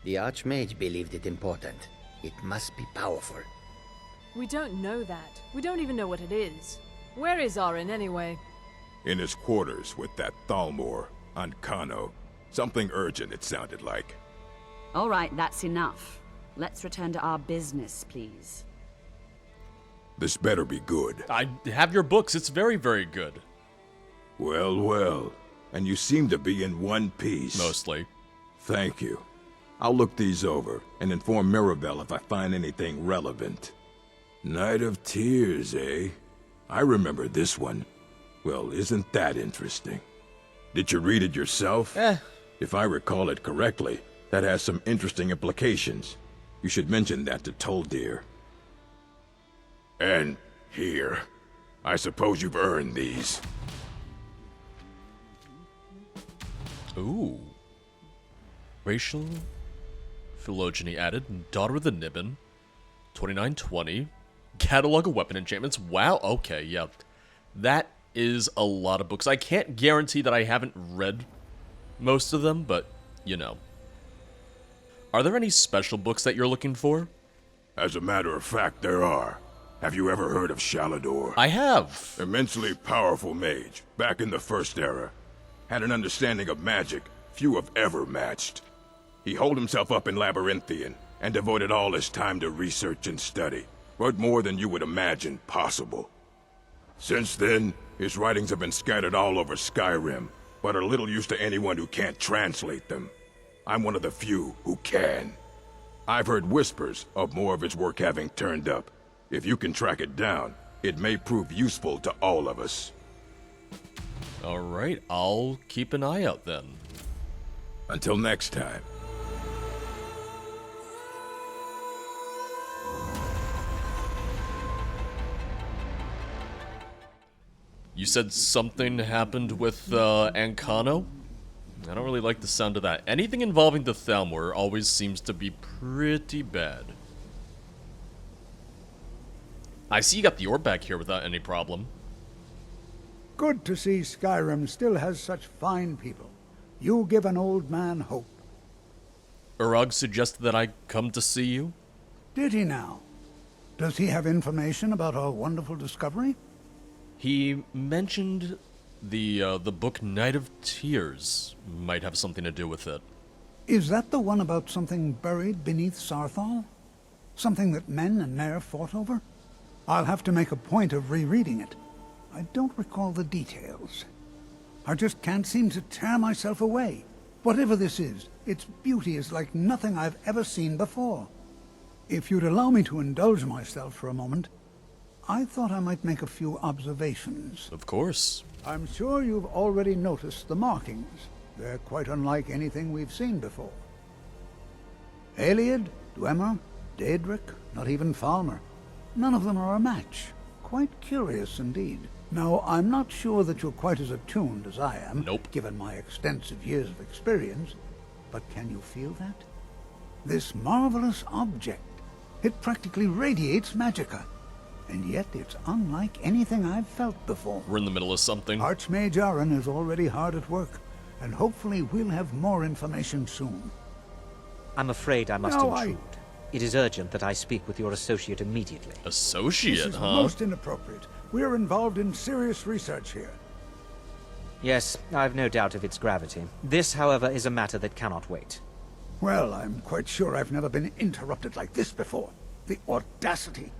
The Archmage believed it important. It must be powerful. We don't know that. We don't even know what it is. Where is Arin anyway? In his quarters with that Thalmor on Kano. Something urgent, it sounded like. All right, that's enough. Let's return to our business, please. This better be good. I have your books. It's very, very good. Well, well. And you seem to be in one piece. Mostly. Thank you. I'll look these over and inform Mirabelle if I find anything relevant. Night of Tears, eh? I remember this one. Well, isn't that interesting? Did you read it yourself? If I recall it correctly, that has some interesting implications. You should mention that to Toldir. And here. I suppose you've earned these. Ooh. Racial phylogeny added. Daughter of the Nibbin. 2920. Catalog of weapon enchantments. Wow, okay, yeah. That is a lot of books. I can't guarantee that I haven't read most of them, but, you know. Are there any special books that you're looking for? As a matter of fact, there are. Have you ever heard of Shalador? I have. Immensely powerful mage, back in the First Era. Had an understanding of magic few have ever matched. He holed himself up in Labyrinthian and devoted all his time to research and study, but more than you would imagine possible. Since then, his writings have been scattered all over Skyrim, but are little use to anyone who can't translate them. I'm one of the few who can. I've heard whispers of more of his work having turned up. If you can track it down, it may prove useful to all of us. Alright, I'll keep an eye out then. Until next time. You said something happened with Ancano? I don't really like the sound of that. Anything involving the Thalmor always seems to be pretty bad. I see you got the orb back here without any problem. Good to see Skyrim still has such fine people. You give an old man hope. Urag suggested that I come to see you? Did he now? Does he have information about our wonderful discovery? He mentioned the book Night of Tears might have something to do with it. Is that the one about something buried beneath Sarthal? Something that men and Nair fought over? I'll have to make a point of rereading it. I don't recall the details. I just can't seem to tear myself away. Whatever this is, its beauty is like nothing I've ever seen before. If you'd allow me to indulge myself for a moment, I thought I might make a few observations. Of course. I'm sure you've already noticed the markings. They're quite unlike anything we've seen before. Ayleid, Dwemer, Daedric, not even Falmer. None of them are a match. Quite curious indeed. Now, I'm not sure that you're quite as attuned as I am, Nope. given my extensive years of experience, but can you feel that? This marvelous object, it practically radiates magicka, and yet it's unlike anything I've felt before. We're in the middle of something. Archmage Arin is already hard at work, and hopefully we'll have more information soon. I'm afraid I must No, intrude. It is urgent that I speak with your associate immediately. Associate, This is huh? most inappropriate. We're involved in serious research here. Yes, I've no doubt of its gravity. This, however, is a matter that cannot wait. Well, I'm quite sure I've never been interrupted like this before. The audacity.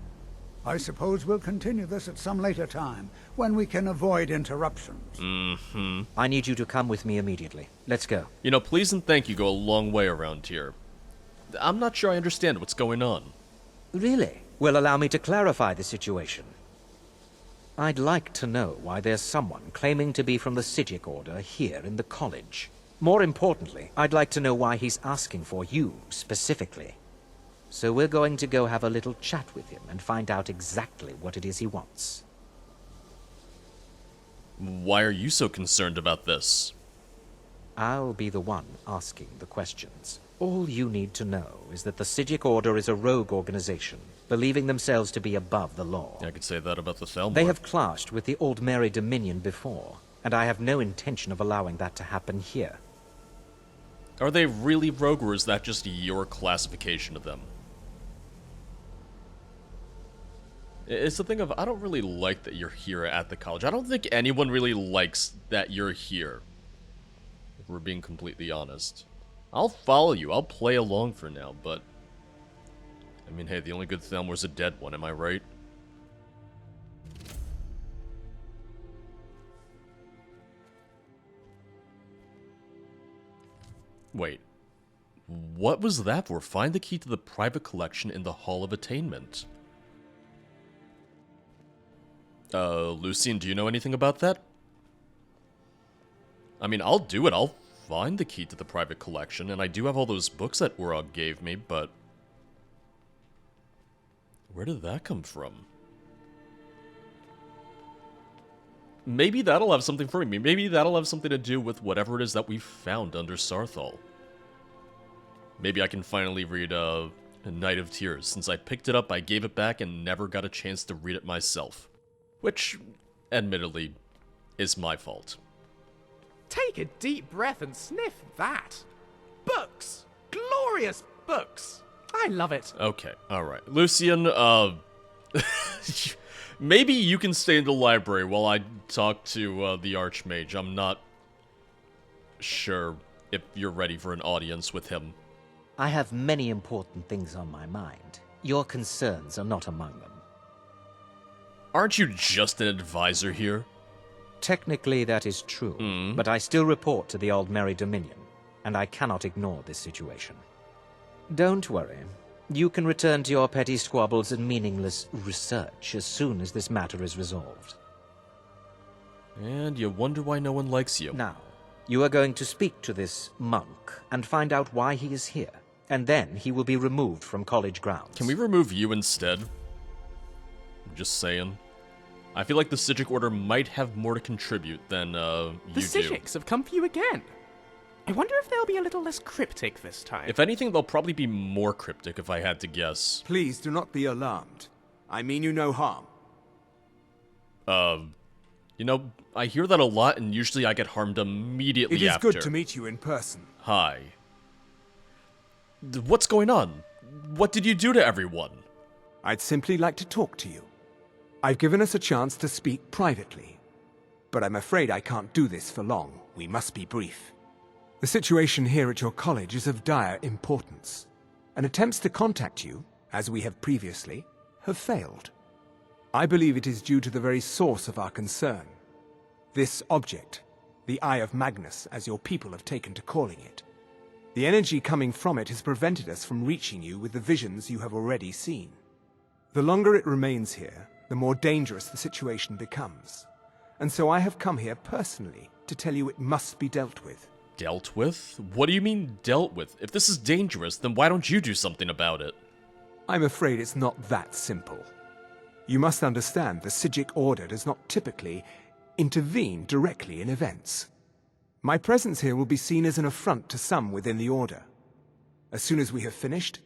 I suppose we'll continue this at some later time, when we can avoid interruptions. Mm-hmm. I need you to come with me immediately. Let's go. You know, please and thank you go a long way around here. I'm not sure I understand what's going on. Really? Well, allow me to clarify the situation. I'd like to know why there's someone claiming to be from the Psijic Order here in the college. More importantly, I'd like to know why he's asking for you, specifically. So we're going to go have a little chat with him and find out exactly what it is he wants. Why are you so concerned about this? I'll be the one asking the questions. All you need to know is that the Psijic Order is a rogue organization, believing themselves to be above the law. I could say that about the Thalmor. They have clashed with the Old Mary Dominion before, and I have no intention of allowing that to happen here. Are they really rogue, or is that just your classification of them? It's the thing of, I don't really like that you're here at the college. I don't think anyone really likes that you're here, if we're being completely honest. I'll follow you, I'll play along for now, but... I mean, hey, the only good thing was a dead one, am I right? Wait. What was that for? Find the key to the private collection in the Hall of Attainment. Lucian, do you know anything about that? I mean, I'll do it. I'll find the key to the private collection, and I do have all those books that Augur gave me, but... where did that come from? Maybe that'll have something for me. Maybe that'll have something to do with whatever it is that we found under Sarthal. Maybe I can finally read, A Night of Tears. Since I picked it up, I gave it back and never got a chance to read it myself. Which, admittedly, is my fault. Take a deep breath and sniff that. Books! Glorious books! I love it. Okay, alright. Lucian, maybe you can stay in the library while I talk to, the Archmage. I'm not sure if you're ready for an audience with him. I have many important things on my mind. Your concerns are not among them. Aren't you just an advisor here? Technically, that is true, but I still report to the Aldmeri Dominion, and I cannot ignore this situation. Don't worry. You can return to your petty squabbles and meaningless research as soon as this matter is resolved. And you wonder why no one likes you. Now, you are going to speak to this monk and find out why he is here, and then he will be removed from college grounds. Can we remove you instead? I'm just saying. I feel like the Psijic Order might have more to contribute than, you The Psijics have come for you again. I wonder if they'll be a little less cryptic this time. If anything, they'll probably be more cryptic if I had to guess. Please do not be alarmed. I mean you no harm. You know, I hear that a lot, and usually I get harmed immediately after. It is good to meet you in person. Hi. What's going on? What did you do to everyone? I'd simply like to talk to you. I've given us a chance to speak privately. But I'm afraid I can't do this for long. We must be brief. The situation here at your college is of dire importance, and attempts to contact you, as we have previously, have failed. I believe it is due to the very source of our concern. This object, the Eye of Magnus, as your people have taken to calling it. The energy coming from it has prevented us from reaching you with the visions you have already seen. The longer it remains here, the more dangerous the situation becomes. And so I have come here personally to tell you it must be dealt with. Dealt with? What do you mean, dealt with? If this is dangerous, then why don't you do something about it? I'm afraid it's not that simple. You must understand the Psijic Order does not typically intervene directly in events. My presence here will be seen as an affront to some within the Order. As soon as we have finished,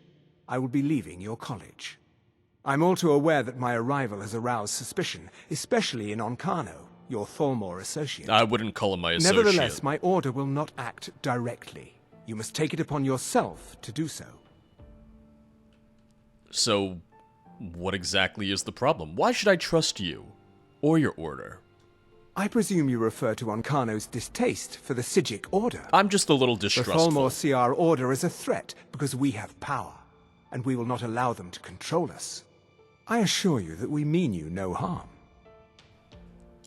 I will be leaving your college. I'm all too aware that my arrival has aroused suspicion, especially in Arcanaeum, your Thalmor associate. I wouldn't call him my associate. Nevertheless, my order will not act directly. You must take it upon yourself to do so. So, what exactly is the problem? Why should I trust you? Or your order? I presume you refer to Arcanaeum's distaste for the Psijic Order. I'm just a little The distrustful. Thalmor see our order as a threat because we have power, and we will not allow them to control us. I assure you that we mean you no harm.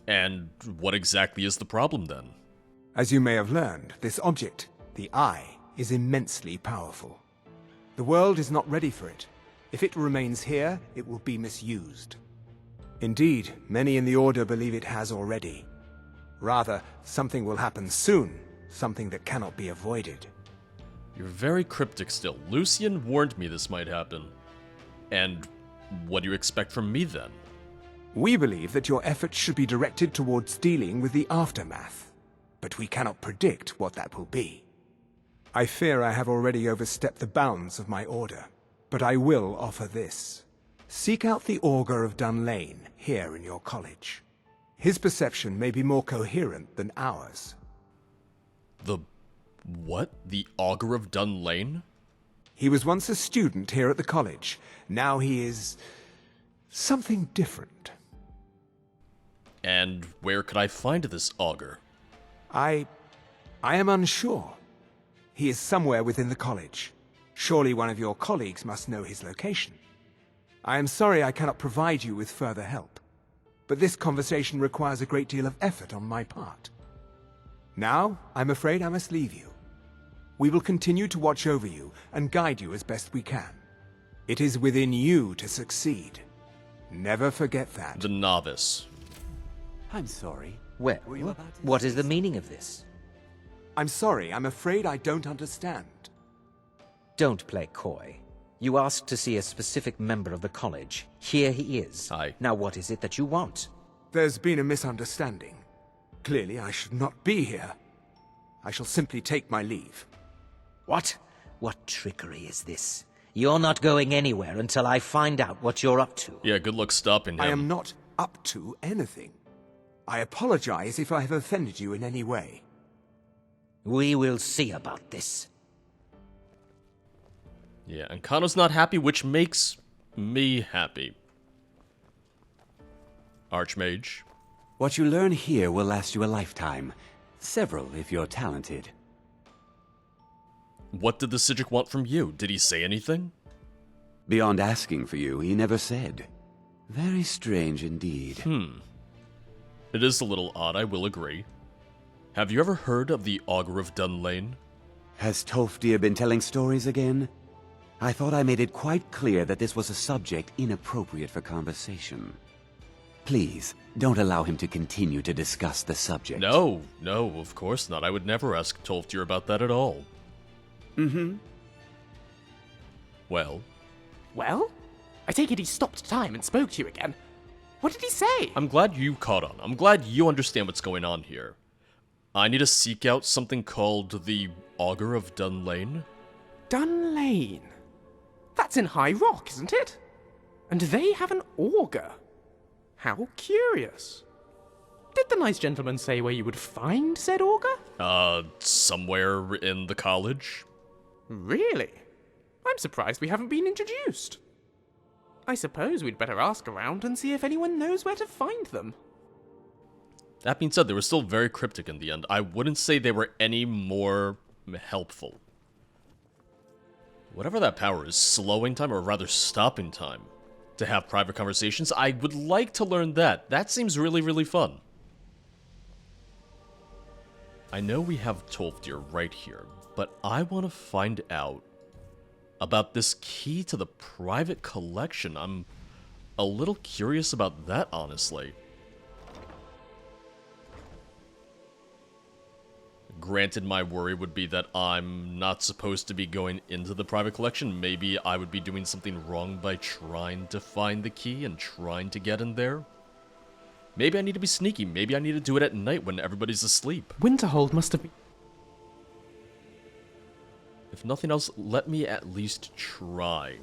And what exactly is the problem then? As you may have learned, this object, the Eye, is immensely powerful. The world is not ready for it. If it remains here, it will be misused. Indeed, many in the Order believe it has already. Rather, something will happen soon, something that cannot be avoided. You're very cryptic still. Lucian warned me this might happen. And what do you expect from me then? We believe that your efforts should be directed towards dealing with the aftermath, but we cannot predict what that will be. I fear I have already overstepped the bounds of my order, but I will offer this. Seek out the Augur of Dunlain here in your college. His perception may be more coherent than ours. The What? The Augur of Dunlain? He was once a student here at the college. Now he is something different. And where could I find this Augur? I am unsure. He is somewhere within the college. Surely one of your colleagues must know his location. I am sorry I cannot provide you with further help, but this conversation requires a great deal of effort on my part. Now, I'm afraid I must leave you. We will continue to watch over you and guide you as best we can. It is within you to succeed. Never forget that. The novice. I'm sorry. Well, Were you about to what say is the meaning of this? I'm sorry, I'm afraid I don't understand. Don't play coy. You asked to see a specific member of the college. Here he is. Hi. Now what is it that you want? There's been a misunderstanding. Clearly, I should not be here. I shall simply take my leave. What? What trickery is this? You're not going anywhere until I find out what you're up to. Yeah, good luck stopping him. I am not up to anything. I apologize if I have offended you in any way. We will see about this. Yeah, and Kano's not happy, which makes me happy. Archmage. What you learn here will last you a lifetime. Several, if you're talented. What did the Psijic want from you? Did he say anything? Beyond asking for you, he never said. Very strange indeed. It is a little odd, I will agree. Have you ever heard of the Augur of Dunlain? Has Tolfdir been telling stories again? I thought I made it quite clear that this was a subject inappropriate for conversation. Please, don't allow him to continue to discuss the subject. No, of course not. I would never ask Tolfdir about that at all. Well? Well? I take it he stopped time and spoke to you again. What did he say? I'm glad you caught on. I'm glad you understand what's going on here. I need to seek out something called the Augur of Dunlain. Dunlain? That's in High Rock, isn't it? And they have an augur. How curious. Did the nice gentleman say where you would find said augur? Somewhere in the college. Really? I'm surprised we haven't been introduced. I suppose we'd better ask around and see if anyone knows where to find them. That being said, they were still very cryptic in the end. I wouldn't say they were any more helpful. Whatever that power is, slowing time or rather stopping time to have private conversations, I would like to learn that. That seems really, really fun. I know we have Tolfdir right here, but I want to find out about this key to the private collection. I'm a little curious about that, honestly. Granted, my worry would be that I'm not supposed to be going into the private collection. Maybe I would be doing something wrong by trying to find the key and trying to get in there. Maybe I need to be sneaky. Maybe I need to do it at night when everybody's asleep. Winterhold must have been... If nothing else, let me at least try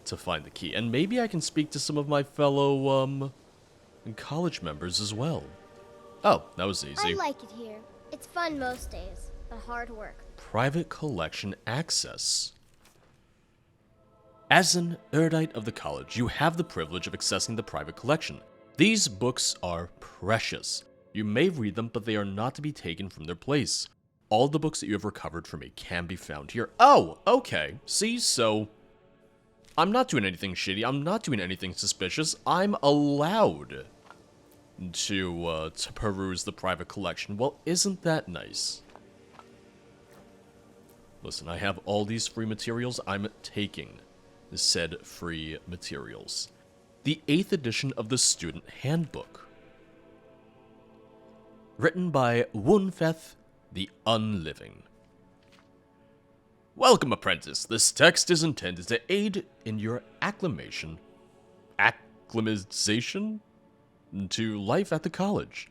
to find the key. And maybe I can speak to some of my fellow, college members as well. Oh, that was easy. I like it here. It's fun most days, but hard work. Private collection access. As an erudite of the college, you have the privilege of accessing the private collection. These books are precious. You may read them, but they are not to be taken from their place. All the books that you have recovered from me can be found here. Oh, okay. See, so I'm not doing anything shitty. I'm not doing anything suspicious. I'm allowed to peruse the private collection. Well, isn't that nice? Listen, I have all these free materials. I'm taking said free materials. The 8th edition of the Student Handbook. Written by Wunfeth the Unliving. Welcome, apprentice. This text is intended to aid in your acclimatization to life at the college.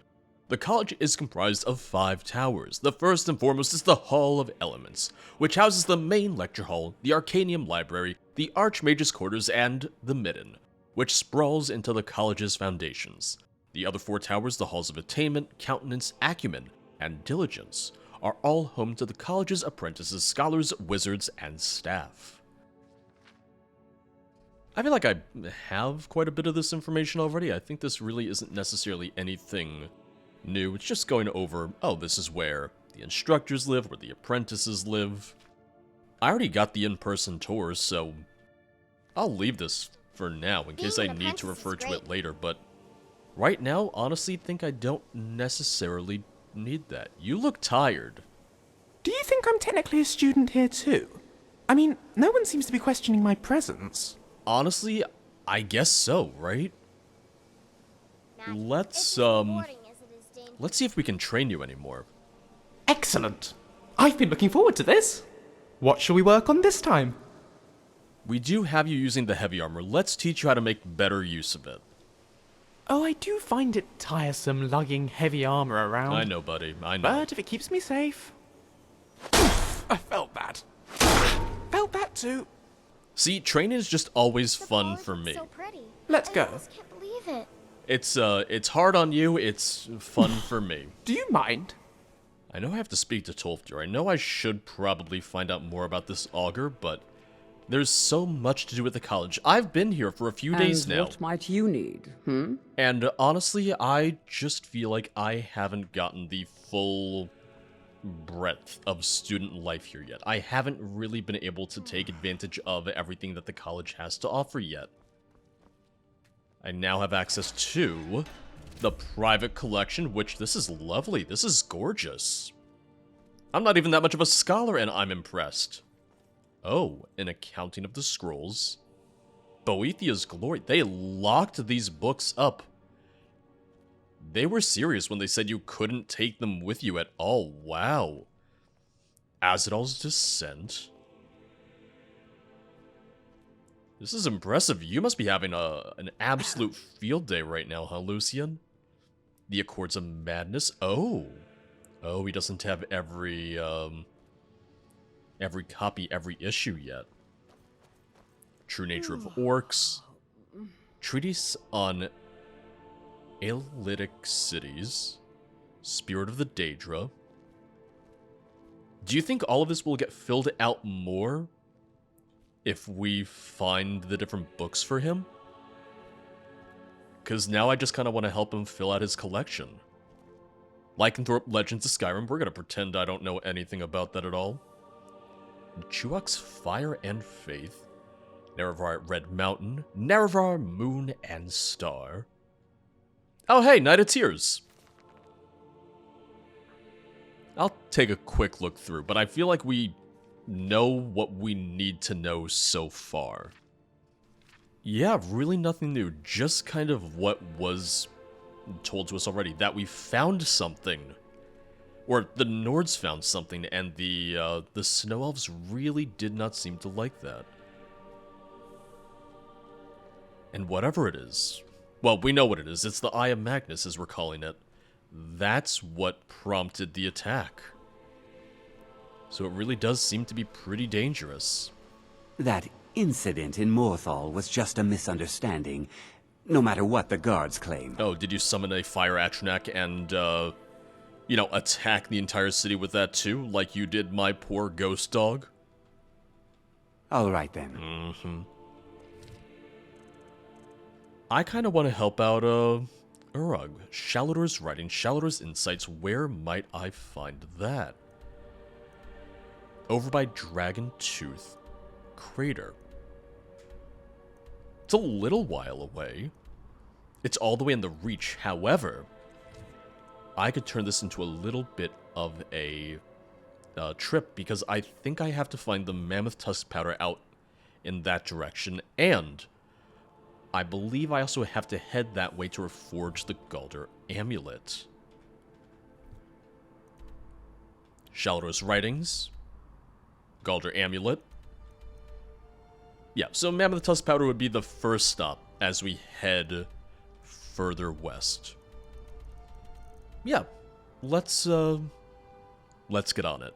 The college is comprised of 5 towers. The first and foremost is the Hall of Elements, which houses the main lecture hall, the Arcanaeum library, the Archmage's quarters, and the Midden, which sprawls into the college's foundations. The other 4 towers, the Halls of Attainment, Countenance, Acumen, and Diligence, are all home to the college's apprentices, scholars, wizards, and staff. I feel like I have quite a bit of this information already. I think this really isn't necessarily anything new. It's just going over, oh, this is where the instructors live, where the apprentices live. I already got the in-person tours, so I'll leave this for now in case I need to refer to it later, but right now, honestly, think I don't necessarily need that. You look tired. Do you think I'm technically a student here too? I mean, no one seems to be questioning my presence. Honestly, I guess so, right? Let's see if we can train you anymore. Excellent! I've been looking forward to this. What shall we work on this time? We do have you using the heavy armor. Let's teach you how to make better use of it. Oh, I do find it tiresome lugging heavy armor around. I know, buddy. I know. But if it keeps me safe... I felt that. Felt that too. See, training is just always fun for me. So pretty. Let's go. I just can't believe it. It's hard on you, it's fun for me. Do you mind? I know I have to speak to Tolfdir. I know I should probably find out more about this Augur, but there's so much to do with the college. I've been here for a few days now. What might you need, And honestly, I just feel like I haven't gotten the full breadth of student life here yet. I haven't really been able to take advantage of everything that the college has to offer yet. I now have access to the private collection, which this is lovely. This is gorgeous. I'm not even that much of a scholar, and I'm impressed. Oh, an accounting of the scrolls. Boethia's Glory. They locked these books up. They were serious when they said you couldn't take them with you at all. Wow. Azadal's Descent. This is impressive. You must be having an absolute field day right now, huh, Lucian? The Accords of Madness. Oh. Oh, he doesn't have every copy, every issue yet. True Nature of Orcs. Treatise on Aelytic Cities. Spirit of the Daedra. Do you think all of this will get filled out more if we find the different books for him? Because now I just kind of want to help him fill out his collection. Lycanthrope Legends of Skyrim, we're going to pretend I don't know anything about that at all. Chuak's Fire and Faith. Nerevar Red Mountain. Nerevar Moon and Star. Oh hey, Knight of Tears. I'll take a quick look through, but I feel like we know what we need to know so far. Yeah, really nothing new. Just kind of what was told to us already. That we found something. Or the Nords found something, and the Snow Elves really did not seem to like that. And whatever it is... Well, we know what it is. It's the Eye of Magnus, as we're calling it. That's what prompted the attack. So it really does seem to be pretty dangerous. That incident in Morthal was just a misunderstanding, no matter what the guards claim. Oh, did you summon a fire Atronach and, you know, attack the entire city with that too, like you did my poor ghost dog? All right, then. Mm-hmm. I kind of want to help out, Urug. Shalodor's writing, Shalodor's insights, where might I find that? Over by Dragon Tooth Crater. It's a little while away. It's all the way in the Reach, however, I could turn this into a little bit of a trip, because I think I have to find the Mammoth Tusk Powder out in that direction, and I believe I also have to head that way to reforge the Galder Amulet. Shalodor's writings. Galder Amulet. Yeah, so Mammoth Tusk Powder would be the first stop as we head further west. Yeah, let's get on it.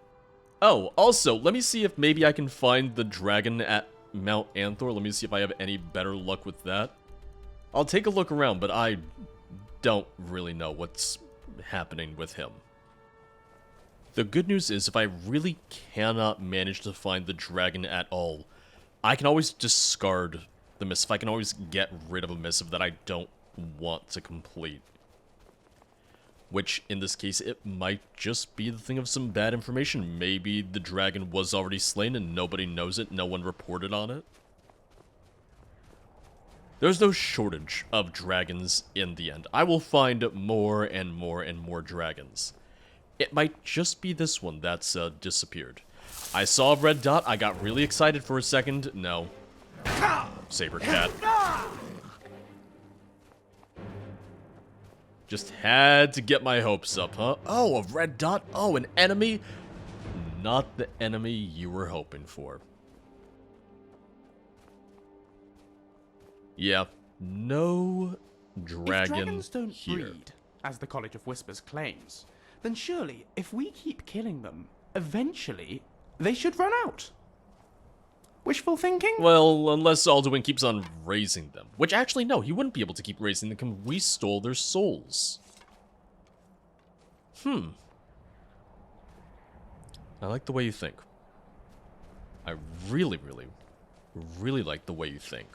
Oh, also, let me see if maybe I can find the dragon at Mount Anthor. Let me see if I have any better luck with that. I'll take a look around, but I don't really know what's happening with him. The good news is, if I really cannot manage to find the dragon at all, I can always discard the missive. I can always get rid of a missive that I don't want to complete. Which, in this case, it might just be the thing of some bad information. Maybe the dragon was already slain and nobody knows it, no one reported on it. There's no shortage of dragons in the end. I will find more and more and more dragons. It might just be this one that's disappeared. I saw a red dot, I got really excited for a second. No. Saber cat. Just had to get my hopes up, huh? Oh, a red dot? Oh, an enemy? Not the enemy you were hoping for. Yeah, no dragon If dragons don't here. breed, as the College of Whispers claims, then surely, if we keep killing them, eventually, they should run out. Wishful thinking? Well, unless Alduin keeps on raising them. Which, actually, no, he wouldn't be able to keep raising them because we stole their souls. I like the way you think. I really, really, really like the way you think.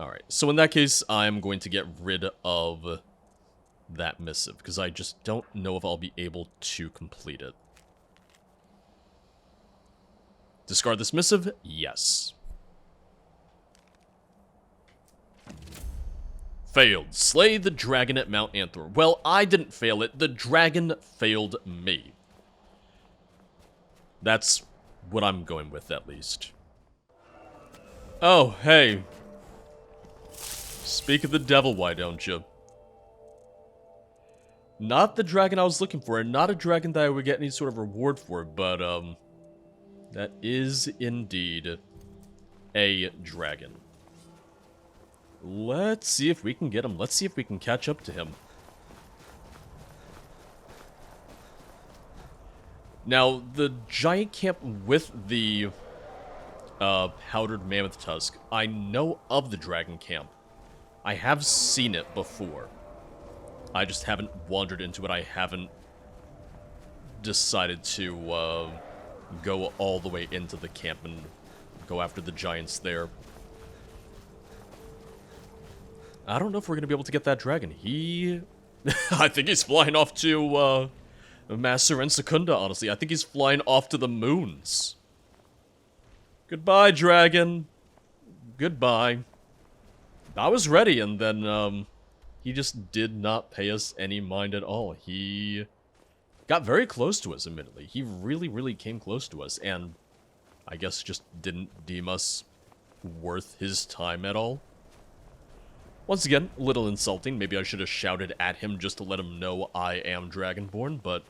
Alright, so in that case, I'm going to get rid of that missive, because I just don't know if I'll be able to complete it. Discard this missive? Yes. Failed. Slay the dragon at Mount Anthor. Well, I didn't fail it. The dragon failed me. That's what I'm going with, at least. Oh, hey. Speak of the devil, why don't you? Not the dragon I was looking for, and not a dragon that I would get any sort of reward for, but, that is indeed a dragon. Let's see if we can get him. Let's see if we can catch up to him. Now, the giant camp with the powdered mammoth tusk, I know of the dragon camp. I have seen it before. I just haven't wandered into it. I haven't decided to go all the way into the camp and go after the giants there. I don't know if we're going to be able to get that dragon. I think he's flying off to Master and Secunda, honestly. I think he's flying off to the moons. Goodbye, dragon. Goodbye. I was ready, and then, he just did not pay us any mind at all. He got very close to us, admittedly. He really, really came close to us, and I guess just didn't deem us worth his time at all. Once again, a little insulting. Maybe I should have shouted at him just to let him know I am Dragonborn, but,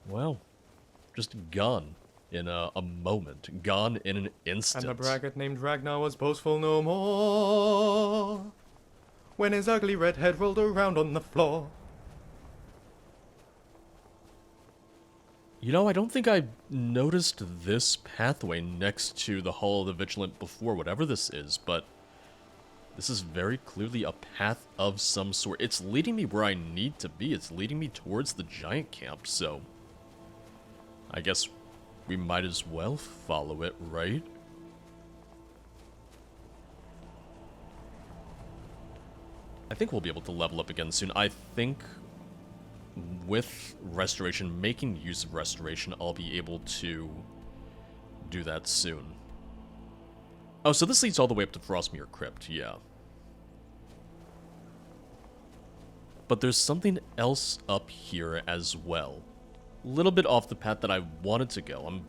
well, just gone in a moment. Gone in an instant. And a braggart named Ragnar was boastful no more when his ugly red head rolled around on the floor. You know, I don't think I noticed this pathway next to the Hall of the Vigilant before, whatever this is, but this is very clearly a path of some sort. It's leading me where I need to be. It's leading me towards the giant camp, so I guess we might as well follow it, right? I think we'll be able to level up again soon. I think with restoration, making use of restoration, I'll be able to do that soon. Oh, so this leads all the way up to Frostmere Crypt, yeah. But there's something else up here as well. A little bit off the path that I wanted to go. I'm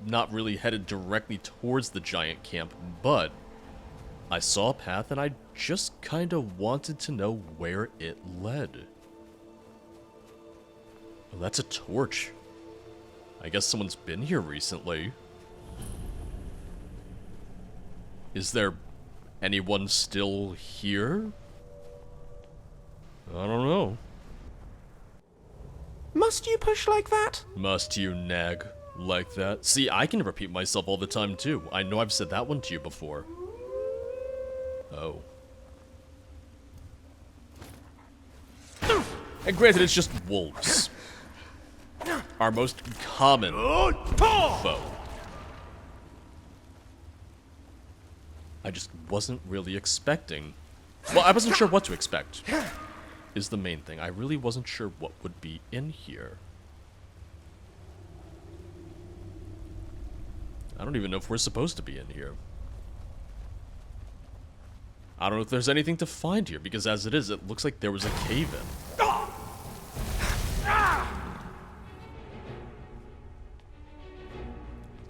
not really headed directly towards the giant camp, but I saw a path and I just kind of wanted to know where it led. Well, that's a torch. I guess someone's been here recently. Is there anyone still here? I don't know. Must you push like that? Must you nag like that? See, I can repeat myself all the time too. I know I've said that one to you before. Oh. And granted, it's just wolves. our most common foe. I just wasn't really expecting. Well, I wasn't sure what to expect, is the main thing. I really wasn't sure what would be in here. I don't even know if we're supposed to be in here. I don't know if there's anything to find here, because as it is, it looks like there was a cave-in.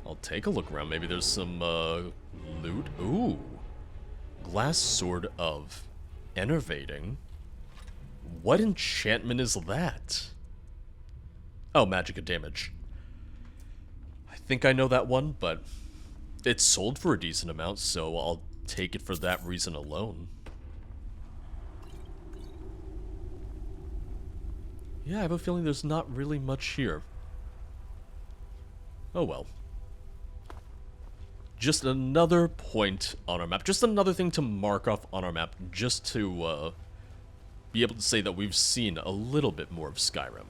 I'll take a look around. Maybe there's some, loot. Ooh. Glass Sword of Enervating. What enchantment is that? Oh, Magic of Damage. I think I know that one, but it's sold for a decent amount, so I'll take it for that reason alone. Yeah, I have a feeling there's not really much here. Oh well. Just another point on our map. Just another thing to mark off on our map, just to be able to say that we've seen a little bit more of Skyrim.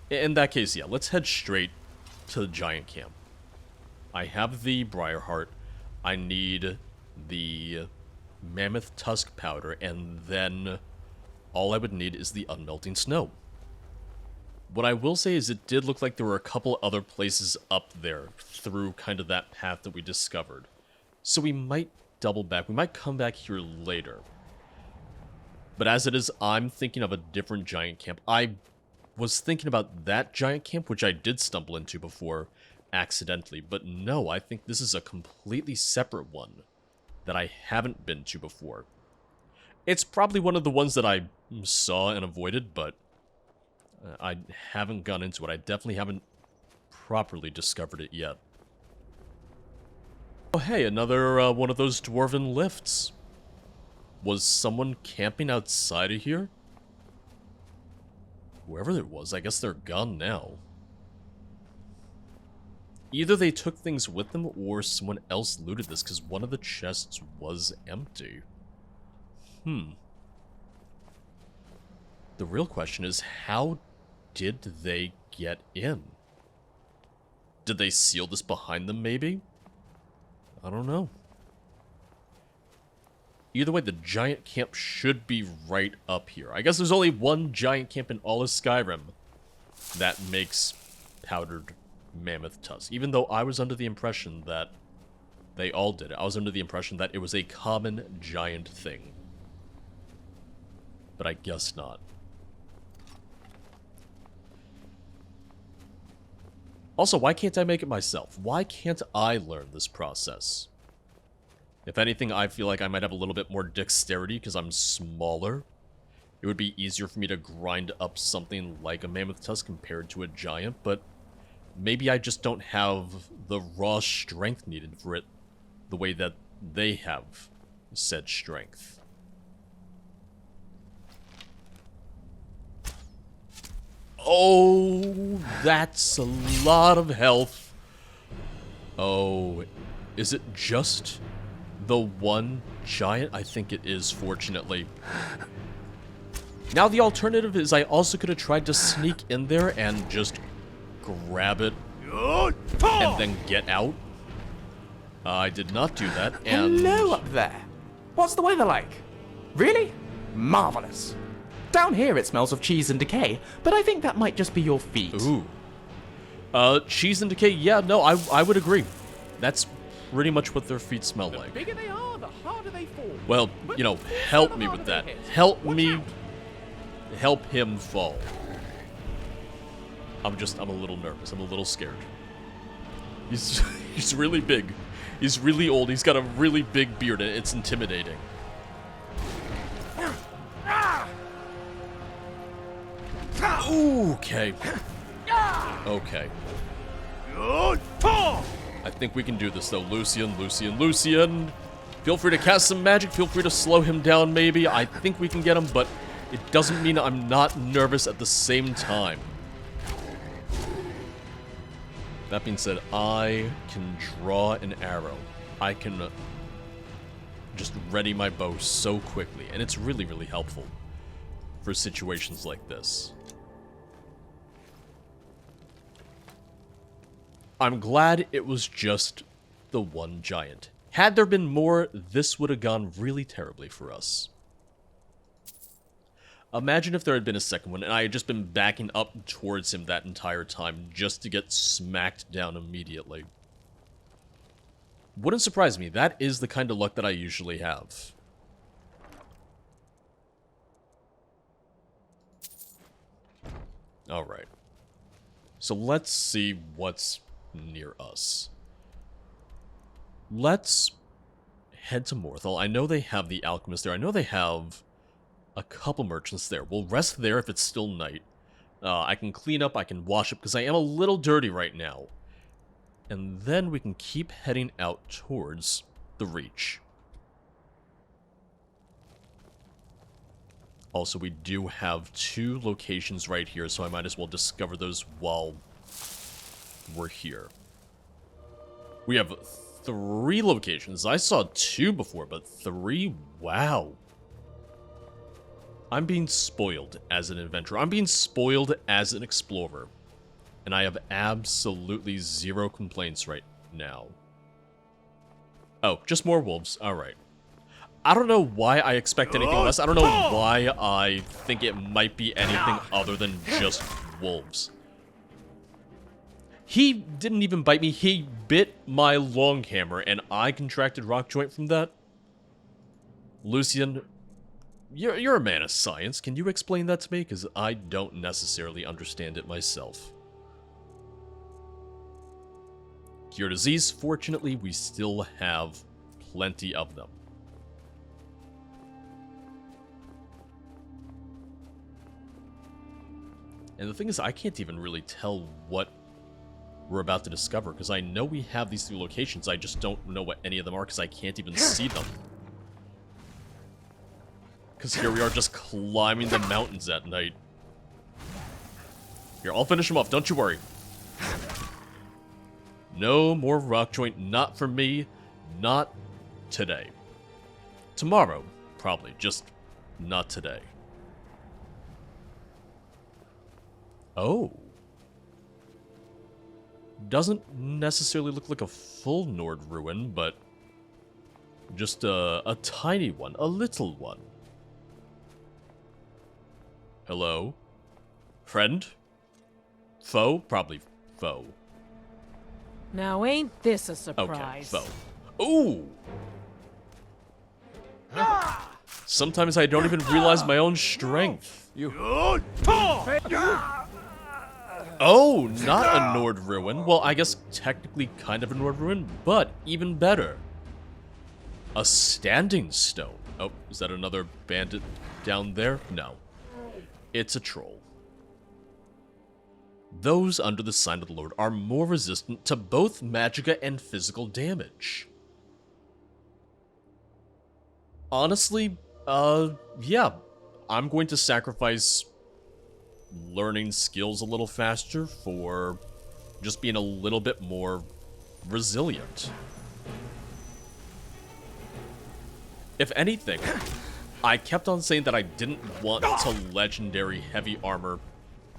In that case, yeah, let's head straight to the giant camp. I have the Briarheart. I need the Mammoth Tusk Powder, and then all I would need is the Unmelting Snow. What I will say is it did look like there were a couple other places up there through kind of that path that we discovered. So we might double back. We might come back here later. But as it is, I'm thinking of a different giant camp. I was thinking about that giant camp, which I did stumble into before accidentally. But no, I think this is a completely separate one that I haven't been to before. It's probably one of the ones that I saw and avoided, but I haven't gone into it. I definitely haven't properly discovered it yet. Oh hey, another one of those dwarven lifts. Was someone camping outside of here? Whoever it was, I guess they're gone now. Either they took things with them or someone else looted this, because one of the chests was empty. The real question is, how did they get in? Did they seal this behind them, maybe? I don't know. Either way, the giant camp should be right up here. I guess there's only one giant camp in all of Skyrim that makes powdered mammoth tusk. Even though I was under the impression that they all did it. I was under the impression that it was a common giant thing. But I guess not. Also, why can't I make it myself? Why can't I learn this process? If anything, I feel like I might have a little bit more dexterity because I'm smaller. It would be easier for me to grind up something like a mammoth tusk compared to a giant, but maybe I just don't have the raw strength needed for it the way that they have said strength. Oh, that's a lot of health. Oh, is it just the one giant? I think it is, fortunately. Now the alternative is I also could have tried to sneak in there and just grab it and then get out. I did not do that, and... Hello up there. What's the weather like? Really? Marvelous. Down here it smells of cheese and decay, but I think that might just be your feet. Ooh. Cheese and decay, yeah, no, I would agree. That's pretty much what their feet smell like. The bigger they are, the harder they fall. Well, you know, help me with that. Help me help him fall. I'm a little nervous. I'm a little scared. He's really big. He's really old. He's got a really big beard, and it's intimidating. Ooh, okay. Okay. I think we can do this, though. Lucian. Feel free to cast some magic. Feel free to slow him down, maybe. I think we can get him, but it doesn't mean I'm not nervous at the same time. That being said, I can draw an arrow. I can just ready my bow so quickly, and it's really, really helpful for situations like this. I'm glad it was just the one giant. Had there been more, this would have gone really terribly for us. Imagine if there had been a second one and I had just been backing up towards him that entire time just to get smacked down immediately. Wouldn't surprise me. That is the kind of luck that I usually have. Alright. So let's see what's near us. Let's head to Morthal. I know they have the alchemist there. I know they have a couple merchants there. We'll rest there if it's still night. I can clean up, I can wash up, because I am a little dirty right now. And then we can keep heading out towards the Reach. Also, we do have 2 locations right here, so I might as well discover those while we're here. We have 3 locations. I saw 2 before, but 3? Wow. I'm being spoiled as an adventurer. I'm being spoiled as an explorer. And I have absolutely 0 complaints right now. Oh, just more wolves. Alright. I don't know why I expect anything less. I don't know why I think it might be anything other than just wolves. He didn't even bite me. He bit my long hammer, and I contracted rock joint from that. Lucian, you're a man of science. Can you explain that to me? Because I don't necessarily understand it myself. Cure disease. Fortunately, we still have plenty of them. And the thing is, I can't even really tell what we're about to discover, because I know we have these 3 locations, I just don't know what any of them are, because I can't even see them. Because here we are just climbing the mountains at night. Here, I'll finish them off, don't you worry. No more rock joint, not for me, not today. Tomorrow, probably, just not today. Oh. Doesn't necessarily look like a full Nord ruin, but just a tiny one, a little one. Hello? Friend? Foe? Probably foe. Now ain't this a surprise? Okay, foe. Ooh! Sometimes I don't even realize my own strength. Oh, not a Nord ruin. Well, I guess technically kind of a Nord ruin, but even better. A standing stone. Oh, is that another bandit down there? No. It's a troll. Those under the sign of the Lord are more resistant to both magicka and physical damage. Honestly, yeah. I'm going to sacrifice learning skills a little faster for just being a little bit more resilient. If anything, I kept on saying that I didn't want to legendary heavy armor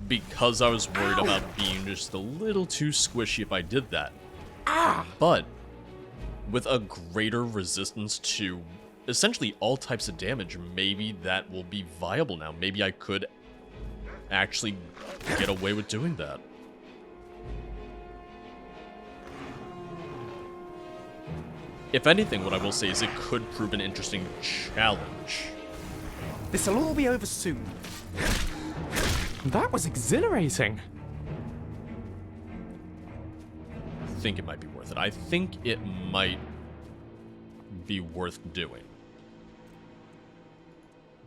because I was worried about being just a little too squishy if I did that. But with a greater resistance to essentially all types of damage, maybe that will be viable now. Maybe I could actually get away with doing that. If anything, what I will say is it could prove an interesting challenge. This'll all be over soon. That was exhilarating. I think it might be worth it. I think it might be worth doing.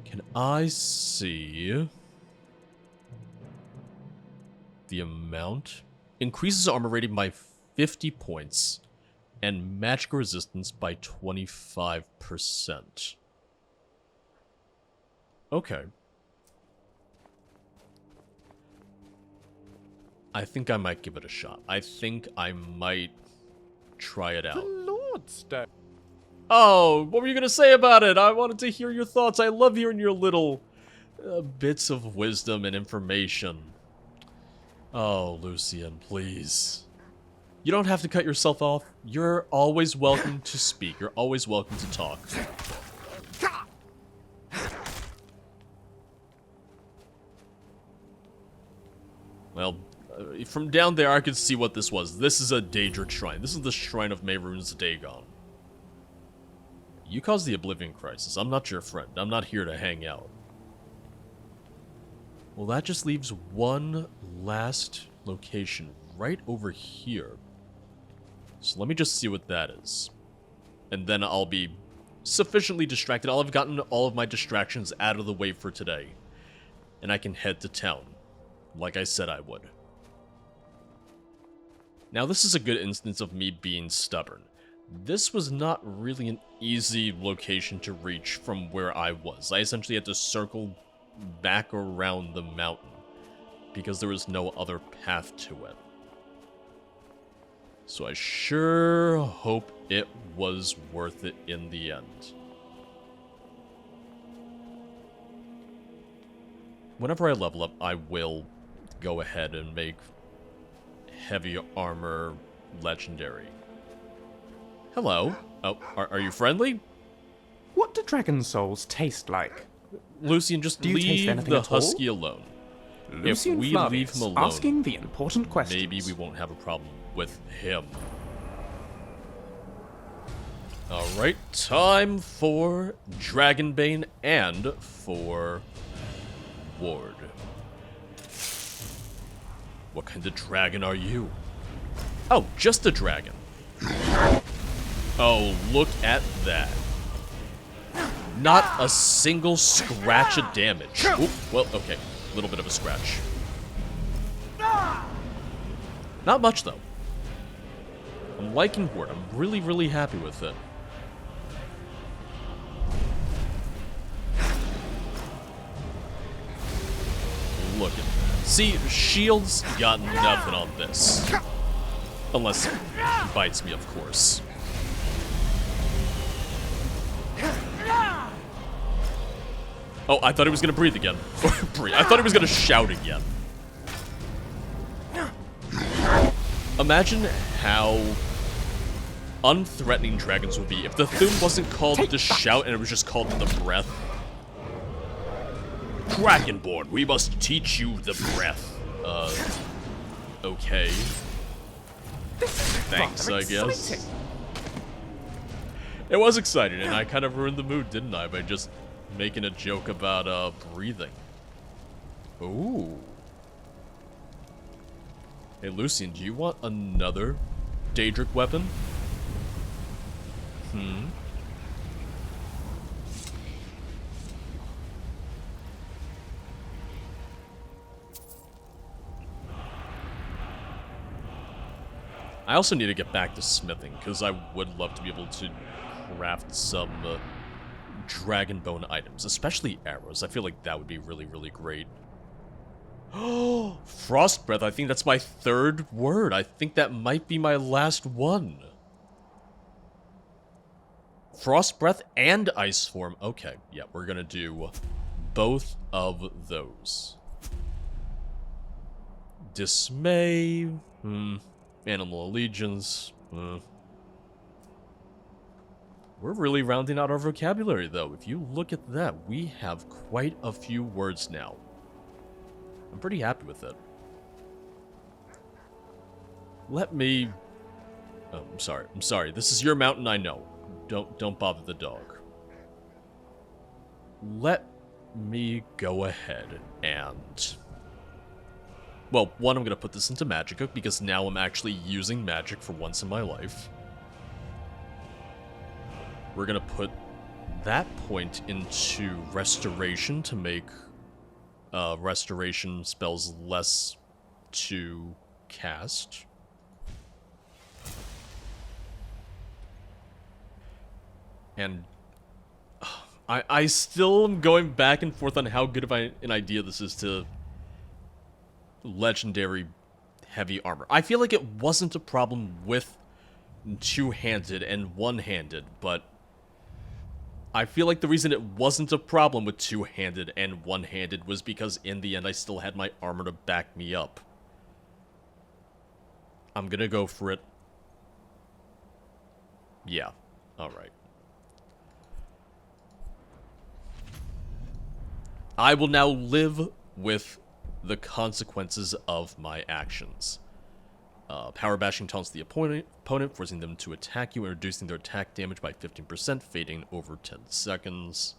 Can I see the amount? Increases armor rating by 50 points and magic resistance by 25%. Okay. I think I might give it a shot. I think I might try it out. The Lord's Stone. Oh, what were you going to say about it? I wanted to hear your thoughts. I love hearing your little bits of wisdom and information. Oh, Lucian, please. You don't have to cut yourself off. You're always welcome to speak. You're always welcome to talk. Well, from down there I could see what this was. This is a Daedric shrine. This is the Shrine of Mehrunes Dagon. You caused the Oblivion Crisis. I'm not your friend. I'm not here to hang out. Well, that just leaves one last location right over here. So let me just see what that is. And then I'll be sufficiently distracted. I'll have gotten all of my distractions out of the way for today. And I can head to town, like I said I would. Now, this is a good instance of me being stubborn. This was not really an easy location to reach from where I was. I essentially had to circle back around the mountain because there was no other path to it. So I sure hope it was worth it in the end. Whenever I level up, I will go ahead and make heavy armor legendary. Hello. Oh, are you friendly? What do dragon souls taste like? Lucian, just Do you taste leave anything the at all? husky alone. Lucian If we Flavius, leave him alone, asking the important questions. maybe we won't have a problem with him. Alright, time for Dragonbane and for Ward. What kind of dragon are you? Oh, just a dragon. Oh, look at that. Not a single scratch of damage. Oop, well, okay. A little bit of a scratch. Not much, though. I'm liking Ward. I'm really, really happy with it. Look at that. See, shields got nothing on this. Unless he bites me, of course. Oh, I thought he was gonna breathe again. Breathe. I thought he was gonna shout again. Imagine how unthreatening dragons would be if the Thune wasn't called the shout and it was just called the breath. Dragonborn, we must teach you the breath. Okay. Thanks, I guess. It was exciting, and I kind of ruined the mood, didn't I, by just making a joke about, breathing. Ooh. Hey, Lucian, do you want another Daedric weapon? I also need to get back to smithing, because I would love to be able to craft some Dragonbone items, especially arrows. I feel like that would be really, really great. Oh, Frost Breath, I think that's my third word. I think that might be my last one. Frost Breath and Ice Form. Okay, yeah, we're gonna do both of those. Dismay. Animal Allegiance. We're really rounding out our vocabulary, though. If you look at that, we have quite a few words now. I'm pretty happy with it. Let me... Oh, I'm sorry. This is your mountain, I know. Don't bother the dog. Let me go ahead and... Well, one, I'm going to put this into Magicka, because now I'm actually using magic for once in my life. We're going to put that point into Restoration to make Restoration spells less to cast. And I still am going back and forth on how good of an idea this is to legendary heavy armor. I feel like it wasn't a problem with two-handed and one-handed, but I feel like the reason it wasn't a problem with two-handed and one-handed was because in the end I still had my armor to back me up. I'm gonna go for it. Yeah. Alright. I will now live with the consequences of my actions. Power bashing taunts the opponent, forcing them to attack you and reducing their attack damage by 15%, fading over 10 seconds.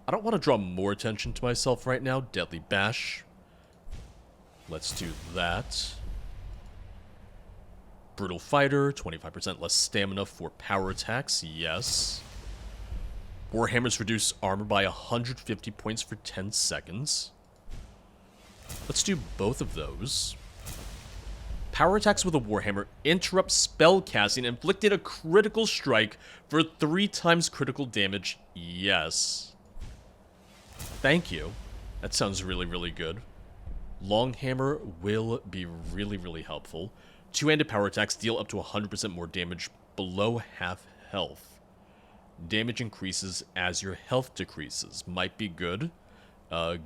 I don't want to draw more attention to myself right now. Deadly Bash. Let's do that. Brutal Fighter, 25% less stamina for power attacks, yes. Warhammers reduce armor by 150 points for 10 seconds. Let's do both of those. Power attacks with a Warhammer interrupt spell casting, inflicting a critical strike for 3 times critical damage, yes. Thank you. That sounds really, really good. Long Hammer will be really, really helpful. Two-handed power attacks deal up to 100% more damage below half health. Damage increases as your health decreases. Might be good,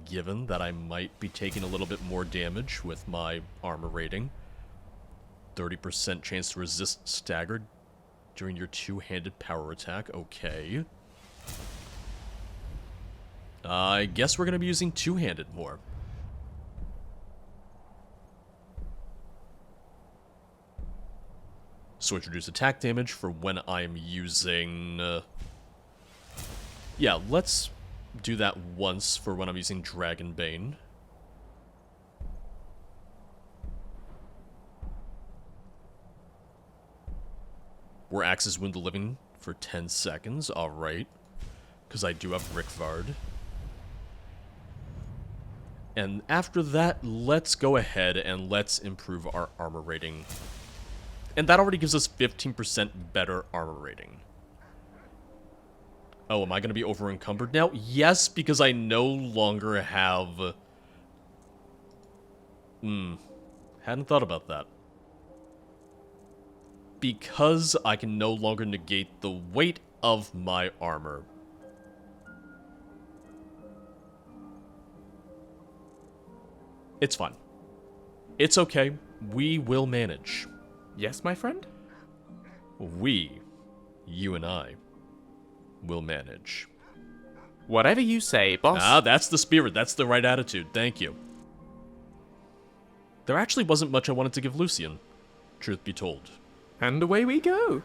given that I might be taking a little bit more damage with my armor rating. 30% chance to resist stagger during your two-handed power attack. Okay. I guess we're going to be using two-handed more. Switch reduce attack damage for when I'm using... yeah, let's do that once for when I'm using Dragonbane. War Axes wound the living for 10 seconds, alright. Because I do have Rickvard. And after that, let's go ahead and let's improve our armor rating. And that already gives us 15% better armor rating. Oh, am I going to be over-encumbered now? Yes, because I no longer have... hadn't thought about that. Because I can no longer negate the weight of my armor. It's fine. It's okay. We will manage. Yes, my friend? We, you and I, will manage. Whatever you say, boss. Ah, that's the spirit. That's the right attitude. Thank you. There actually wasn't much I wanted to give Lucian, truth be told. And away we go.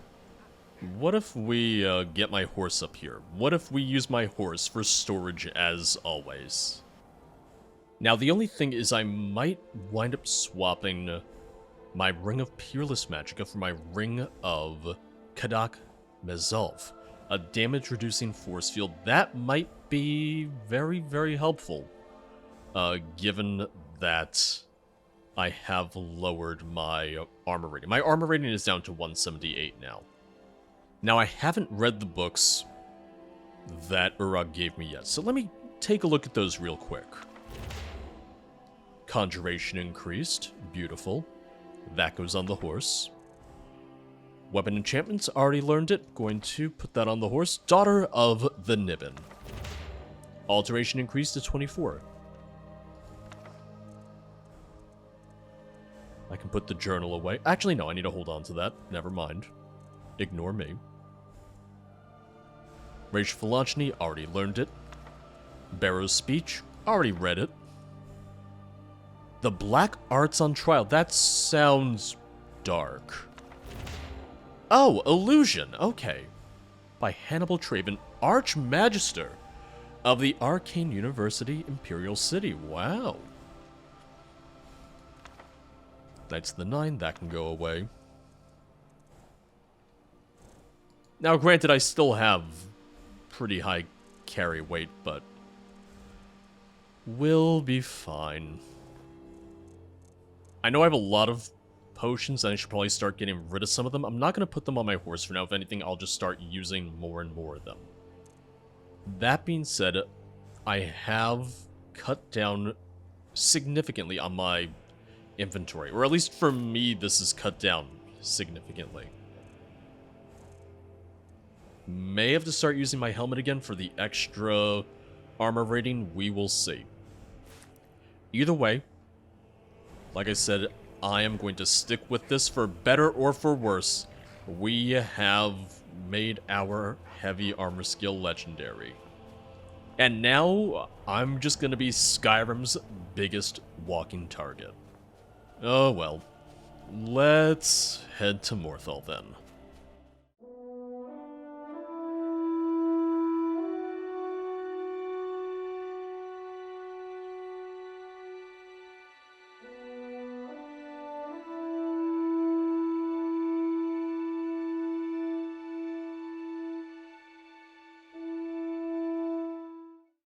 What if we get my horse up here? What if we use my horse for storage as always? Now, the only thing is I might wind up swapping my Ring of Peerless Magicka for my Ring of Kadak Mezalf, a damage-reducing force field. That might be very, very helpful, given that I have lowered my armor rating. My armor rating is down to 178 now. Now, I haven't read the books that Urag gave me yet, so let me take a look at those real quick. Conjuration increased. Beautiful. That goes on the horse. Weapon enchantments, already learned it. Going to put that on the horse. Daughter of the Nibbin. Alteration increased to 24. I can put the journal away. Actually, no, I need to hold on to that. Never mind. Ignore me. Racial Phylogeny, already learned it. Barrow's Speech, already read it. The Black Arts on Trial, that sounds dark. Oh, Illusion, okay. By Hannibal Traven, Archmagister of the Arcane University, Imperial City. Wow. Knights of the Nine, that can go away. Now, granted, I still have pretty high carry weight, but we'll be fine. I know I have a lot of potions, and I should probably start getting rid of some of them. I'm not going to put them on my horse for now. If anything, I'll just start using more and more of them. That being said, I have cut down significantly on my inventory. Or at least for me, this is cut down significantly. May have to start using my helmet again for the extra armor rating. We will see. Either way, like I said, I am going to stick with this for better or for worse. we have made our heavy armor skill legendary. And now, I'm just gonna be Skyrim's biggest walking target. Oh well. Let's head to Morthal then.